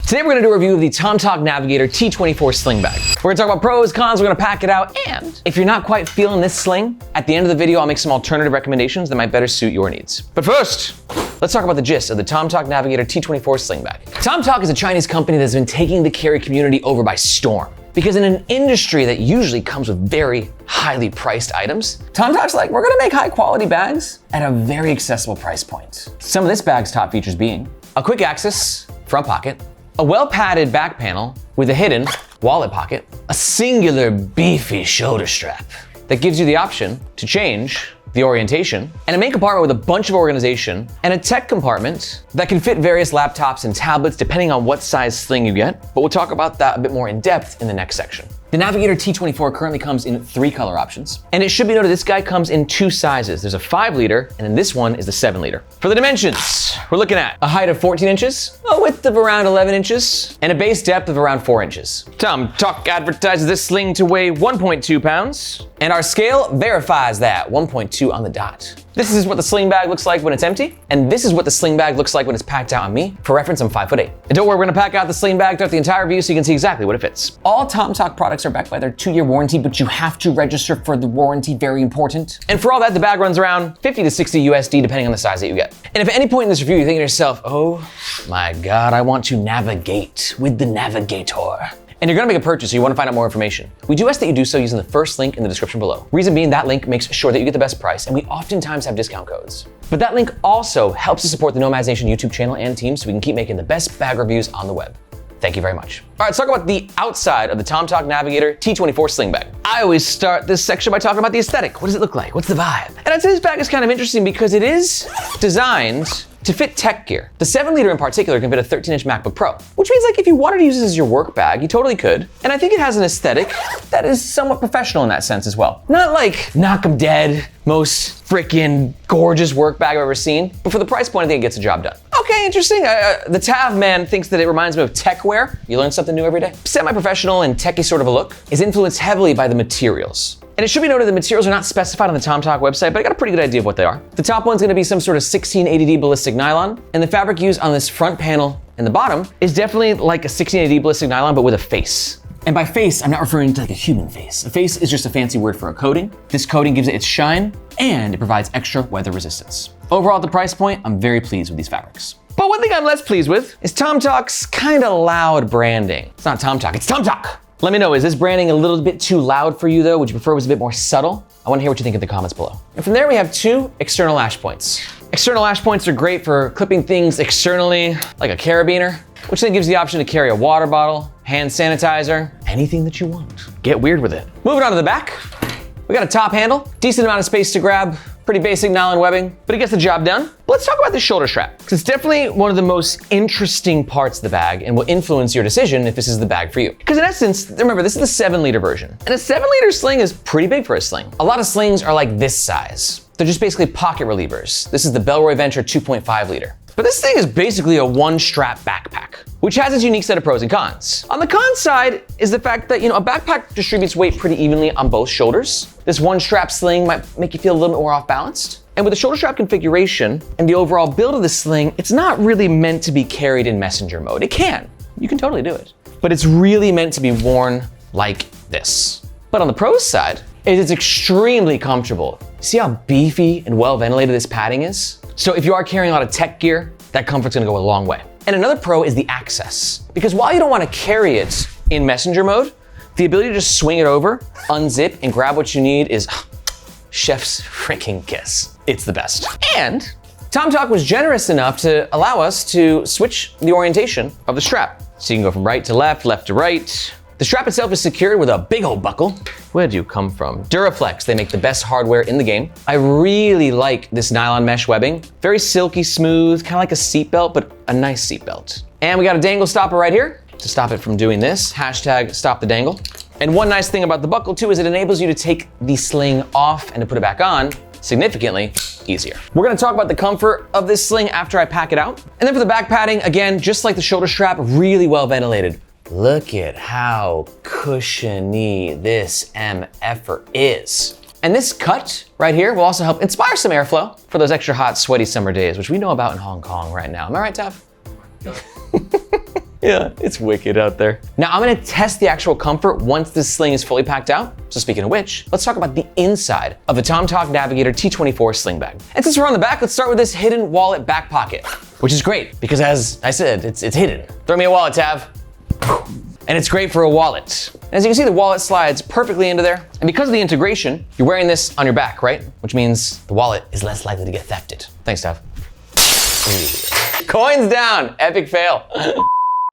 Today we're gonna do a review of the Tomtoc Navigator-T24 Sling Bag. We're gonna talk about pros, cons, we're gonna pack it out, and if you're not quite feeling this sling, at the end of the video I'll make some alternative recommendations that might better suit your needs. But first, let's talk about the gist of the Tomtoc Navigator-T24 Sling Bag. Tomtoc is a Chinese company that's been taking the carry community over by storm. Because in an industry that usually comes with very highly priced items, Tomtoc's like, we're gonna make high quality bags at a very accessible price point. Some of this bag's top features being a quick access front pocket, a well-padded back panel with a hidden wallet pocket, a singular beefy shoulder strap that gives you the option to change the orientation, and a main compartment with a bunch of organization, and a tech compartment that can fit various laptops and tablets depending on what size sling you get, but we'll talk about that a bit more in depth in the next section. The Navigator T24 currently comes in 3 color options, and it should be noted this guy comes in 2 sizes. There's a 5 liter, and then this one is the 7 liter. For the dimensions, we're looking at a height of 14 inches, a width of around 11 inches, and a base depth of around 4 inches. Tomtoc advertises this sling to weigh 1.2 pounds, and our scale verifies that, 1.2 on the dot. This is what the sling bag looks like when it's empty, and this is what the sling bag looks like when it's packed out on me. For reference, I'm 5'8". And don't worry, we're gonna pack out the sling bag throughout the entire review so you can see exactly what it fits. All Tomtoc products are backed by their 2-year warranty, but you have to register for the warranty, very important. And for all that, the bag runs around 50 to 60 USD depending on the size that you get. And if at any point in this review you think to yourself, oh my God, I want to navigate with the Navigator, and you're gonna make a purchase or you wanna find out more information, we do ask that you do so using the first link in the description below. Reason being, that link makes sure that you get the best price, and we oftentimes have discount codes. But that link also helps to support the Nomads Nation YouTube channel and team so we can keep making the best bag reviews on the web. Thank you very much. All right, let's talk about the outside of the Tomtoc Navigator T24 Sling Bag. I always start this section by talking about the aesthetic. What does it look like? What's the vibe? And I'd say this bag is kind of interesting because it is designed to fit tech gear. The 7 liter in particular can fit a 13-inch MacBook Pro, which means like if you wanted to use this as your work bag, you totally could. And I think it has an aesthetic that is somewhat professional in that sense as well. Not like knock 'em dead, most freaking gorgeous work bag I've ever seen, but for the price point, I think it gets the job done. Okay, interesting. The Tav man thinks that it reminds me of tech wear. You learn something new every day. Semi-professional and techy sort of a look is influenced heavily by the materials. And it should be noted the materials are not specified on the Tomtoc website, but I got a pretty good idea of what they are. The top one's gonna be some sort of 1680D ballistic nylon, and the fabric used on this front panel and the bottom is definitely like a 1680D ballistic nylon, but with a face. And by face, I'm not referring to like a human face. A face is just a fancy word for a coating. This coating gives it its shine, and it provides extra weather resistance. Overall, at the price point, I'm very pleased with these fabrics. But one thing I'm less pleased with is Tomtoc's kinda loud branding. It's not Tomtoc, it's Tomtoc. Let me know, is this branding a little bit too loud for you though? Would you prefer it was a bit more subtle? I wanna hear what you think in the comments below. And from there we have 2 external lash points. External lash points are great for clipping things externally, like a carabiner, which then gives you the option to carry a water bottle, hand sanitizer, anything that you want. Get weird with it. Moving on to the back, we got a top handle, decent amount of space to grab, pretty basic nylon webbing, but it gets the job done. But let's talk about the shoulder strap, because it's definitely one of the most interesting parts of the bag and will influence your decision if this is the bag for you. Because in essence, remember, this is the 7 liter version. And a 7 liter sling is pretty big for a sling. A lot of slings are like this size. They're just basically pocket relievers. This is the Bellroy Venture 2.5 liter. But this thing is basically a 1-strap backpack, which has its unique set of pros and cons. On the con side is the fact that, a backpack distributes weight pretty evenly on both shoulders. This 1-strap sling might make you feel a little bit more off balanced. And with the shoulder strap configuration and the overall build of the sling, it's not really meant to be carried in messenger mode. It can, you can totally do it. But it's really meant to be worn like this. But on the pros side, it's extremely comfortable. See how beefy and well ventilated this padding is? So if you are carrying a lot of tech gear, that comfort's gonna go a long way. And another pro is the access. Because while you don't wanna carry it in messenger mode, the ability to just swing it over, unzip, and grab what you need is chef's freaking kiss. It's the best. And Tomtoc was generous enough to allow us to switch the orientation of the strap. So you can go from right to left, left to right. The strap itself is secured with a big old buckle. Where'd you come from? Duraflex, they make the best hardware in the game. I really like this nylon mesh webbing. Very silky smooth, kind of like a seatbelt, but a nice seatbelt. And we got a dangle stopper right here to stop it from doing this. Hashtag stop the dangle. And one nice thing about the buckle too is it enables you to take the sling off and to put it back on significantly easier. We're gonna talk about the comfort of this sling after I pack it out. And then for the back padding, again, just like the shoulder strap, really well ventilated. Look at how cushiony this MFer is. And this cut right here will also help inspire some airflow for those extra hot, sweaty summer days, which we know about in Hong Kong right now. Am I right, Tav? Yeah, it's wicked out there. Now I'm gonna test the actual comfort once this sling is fully packed out. So speaking of which, let's talk about the inside of the Tomtoc Navigator-T24 Sling Bag. And since we're on the back, let's start with this hidden wallet back pocket, which is great because as I said, it's hidden. Throw me a wallet, Tav. And it's great for a wallet. As you can see, the wallet slides perfectly into there. And because of the integration, you're wearing this on your back, right? Which means the wallet is less likely to get thefted. Thanks, Tav. Coins down, epic fail.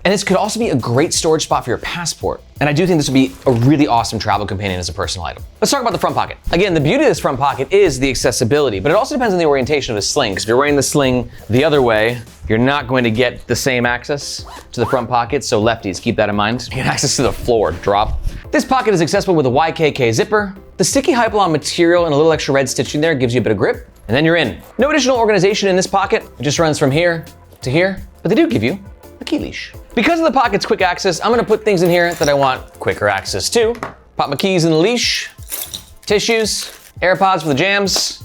And this could also be a great storage spot for your passport. And I do think this would be a really awesome travel companion as a personal item. Let's talk about the front pocket. Again, the beauty of this front pocket is the accessibility, but it also depends on the orientation of the sling. Because if you're wearing the sling the other way, you're not going to get the same access to the front pocket. So lefties, keep that in mind. You get access to the floor, drop. This pocket is accessible with a YKK zipper. The sticky Hypalon material and a little extra red stitching there gives you a bit of grip, and then you're in. No additional organization in this pocket. It just runs from here to here, but they do give you a key leash. Because of the pocket's quick access, I'm gonna put things in here that I want quicker access to. Pop my keys in the leash, tissues, AirPods for the jams,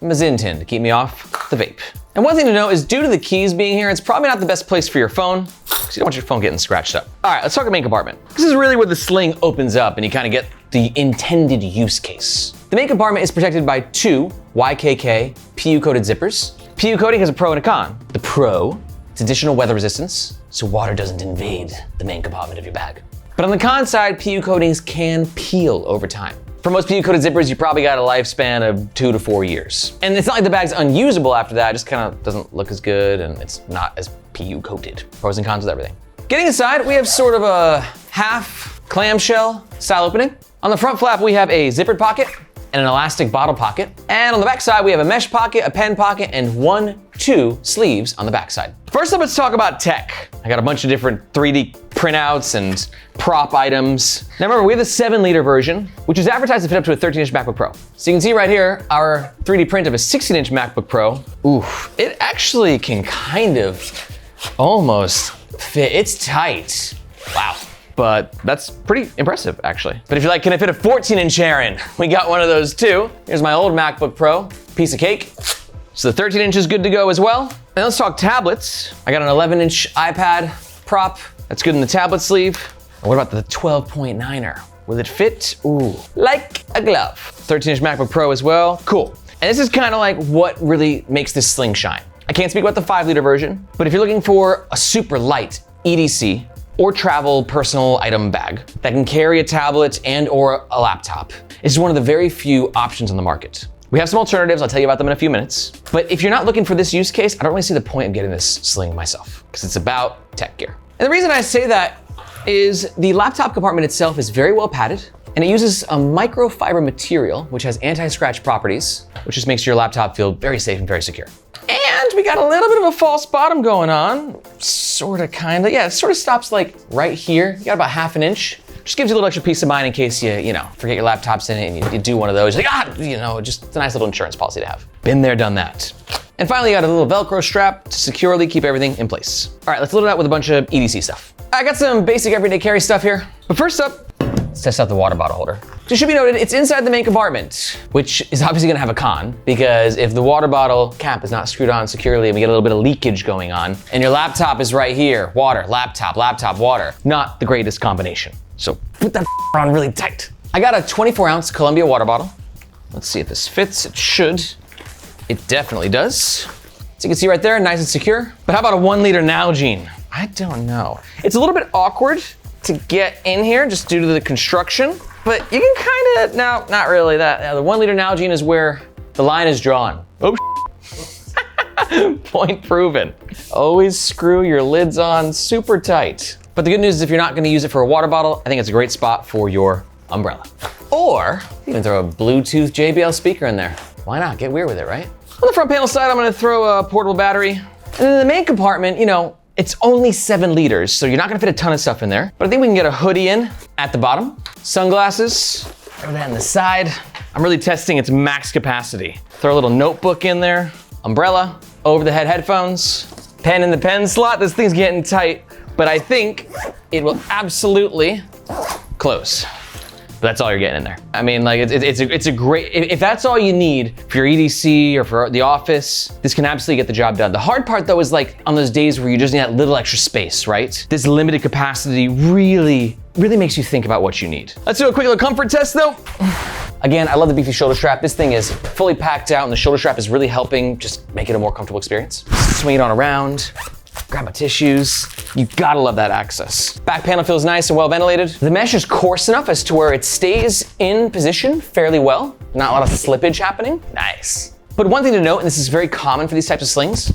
and my Zyn tin to keep me off the vape. And one thing to note is due to the keys being here, it's probably not the best place for your phone, because you don't want your phone getting scratched up. All right, let's talk about main compartment. This is really where the sling opens up and you kind of get the intended use case. The main compartment is protected by two YKK PU-coated zippers. PU coating has a pro and a con. The pro, it's additional weather resistance, so water doesn't invade the main compartment of your bag. But on the con side, PU coatings can peel over time. For most PU-coated zippers, you probably got a lifespan of 2 to 4 years. And it's not like the bag's unusable after that, it just kind of doesn't look as good and it's not as PU-coated. Pros and cons with everything. Getting inside, we have sort of a half clamshell style opening. On the front flap, we have a zippered pocket and an elastic bottle pocket. And on the back side, we have a mesh pocket, a pen pocket, and 2 sleeves on the back side. First up, let's talk about tech. I got a bunch of different 3D printouts and prop items. Now remember, we have the 7-liter version, which is advertised to fit up to a 13-inch MacBook Pro. So you can see right here, our 3D print of a 16-inch MacBook Pro. Ooh, it actually can kind of almost fit. It's tight. Wow. But that's pretty impressive, actually. But if you're like, can I fit a 14-inch Aaron? We got one of those too. Here's my old MacBook Pro, piece of cake. So the 13-inch is good to go as well. And let's talk tablets. I got an 11-inch iPad prop. That's good in the tablet sleeve. And what about the 12.9er? Will it fit? Ooh, like a glove. 13-inch MacBook Pro as well. Cool. And this is kind of like what really makes this sling shine. I can't speak about the 5-liter version, but if you're looking for a super light EDC or travel personal item bag that can carry a tablet and or a laptop, it's one of the very few options on the market. We have some alternatives, I'll tell you about them in a few minutes. But if you're not looking for this use case, I don't really see the point of getting this sling myself, because it's about tech gear. And the reason I say that is the laptop compartment itself is very well padded, and it uses a microfiber material, which has anti-scratch properties, which just makes your laptop feel very safe and very secure. And we got a little bit of a false bottom going on, sorta, kinda. Yeah, it sort of stops like right here. You got about ½ inch. Just gives you a little extra peace of mind in case you forget your laptops in it and you do one of those. Like, just it's a nice little insurance policy to have. Been there, done that. And finally, you got a little Velcro strap to securely keep everything in place. All right, let's load it out with a bunch of EDC stuff. I got some basic everyday carry stuff here. But first up, let's test out the water bottle holder. It should be noted, it's inside the main compartment, which is obviously gonna have a con, because if the water bottle cap is not screwed on securely and we get a little bit of leakage going on, and your laptop is right here, water, laptop, water, not the greatest combination. So put that on really tight. I got a 24-ounce Columbia water bottle. Let's see if this fits. It should. It definitely does. So you can see right there, nice and secure. But how about a 1-liter Nalgene? I don't know. It's a little bit awkward to get in here just due to the construction, but you can kind of, no, not really. The 1-liter Nalgene is where the line is drawn. Oh, point proven. Always screw your lids on super tight. But the good news is if you're not gonna use it for a water bottle, I think it's a great spot for your umbrella. Or even throw a Bluetooth JBL speaker in there. Why not? Get weird with it, right? On the front panel side, I'm gonna throw a portable battery. And then in the main compartment, it's only 7 liters, so you're not gonna fit a ton of stuff in there. But I think we can get a hoodie in at the bottom. Sunglasses, throw that on the side. I'm really testing its max capacity. Throw a little notebook in there. Umbrella, over the head headphones, pen in the pen slot. This thing's getting tight, but I think it will absolutely close. that's all you're getting in there. I mean, like it's a great, if that's all you need for your EDC or for the office, this can absolutely get the job done. The hard part though is like on those days where you just need that little extra space, right? This limited capacity really makes you think about what you need. Let's do a quick little comfort test though. Again, I love the beefy shoulder strap. This thing is fully packed out and the shoulder strap is really helping just make it a more comfortable experience. Swing it on around, grab my tissues. You gotta love that access. Back panel feels nice and well ventilated. The mesh is coarse enough as to where it stays in position fairly well. Not a lot of slippage happening. Nice. But one thing to note, and this is very common for these types of slings,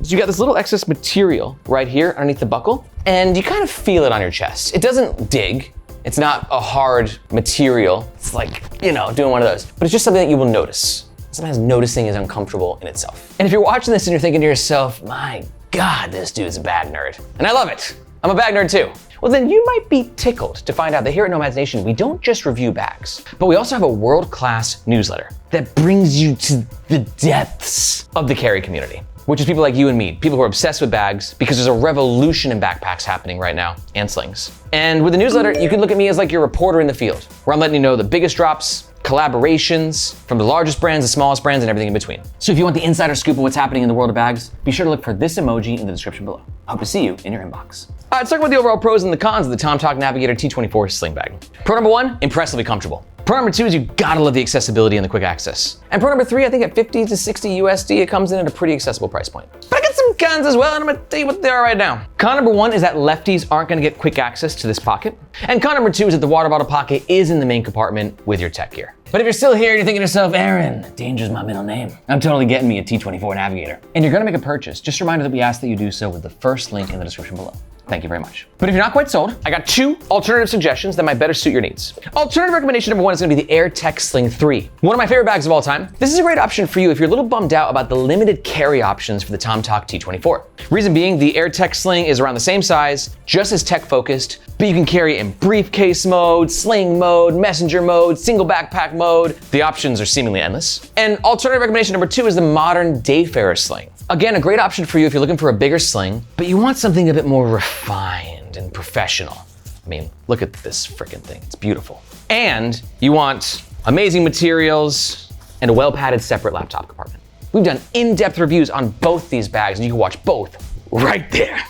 is you got this little excess material right here underneath the buckle, and you kind of feel it on your chest. It doesn't dig. It's not a hard material. It's like, you know, doing one of those. But it's just something that you will notice. Sometimes noticing is uncomfortable in itself. And if you're watching this and you're thinking to yourself, my God, this dude's a bag nerd. And I love it. I'm a bag nerd too. Well, then you might be tickled to find out that here at Nomads Nation, we don't just review bags, but we also have a world-class newsletter that brings you to the depths of the carry community, which is people like you and me, people who are obsessed with bags, because there's a revolution in backpacks happening right now, and slings. And with the newsletter, you can look at me as like your reporter in the field, where I'm letting you know the biggest drops, collaborations from the largest brands, the smallest brands, and everything in between. So if you want the insider scoop of what's happening in the world of bags, be sure to look for this emoji in the description below. I hope to see you in your inbox. All right, let's talk about the overall pros and the cons of the Tomtoc Navigator-T24 Sling Bag. Pro number one, impressively comfortable. Pro number two is you gotta love the accessibility and the quick access. And pro number three, I think at 50 to 60 USD, it comes in at a pretty accessible price point. But I got some cons as well, and I'm gonna tell you what they are right now. Con number one is that lefties aren't gonna get quick access to this pocket. And con number two is that the water bottle pocket is in the main compartment with your tech gear. But if you're still here and you're thinking to yourself, Aaron, danger's my middle name. I'm totally getting me a T24 Navigator. And you're gonna make a purchase. Just a reminder that we ask that you do so with the first link in the description below. Thank you very much. But if you're not quite sold, I got two alternative suggestions that might better suit your needs. Alternative recommendation number one is gonna be the Aer Tech Sling 3. One of my favorite bags of all time. This is a great option for you if you're a little bummed out about the limited carry options for the Tomtoc T24. Reason being, the Aer Tech Sling is around the same size, just as tech focused, but you can carry in briefcase mode, sling mode, messenger mode, single backpack mode. The options are seemingly endless. And alternative recommendation number two is the modern Dayfarer sling. Again, a great option for you if you're looking for a bigger sling, but you want something a bit more refined and professional. I mean, look at this freaking thing, it's beautiful. And you want amazing materials and a well-padded separate laptop compartment. We've done in-depth reviews on both these bags and you can watch both right there.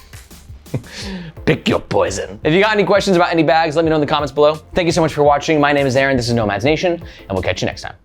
Pick your poison. If you got any questions about any bags, let me know in the comments below. Thank you so much for watching. My name is Aaron, this is Nomads Nation, and we'll catch you next time.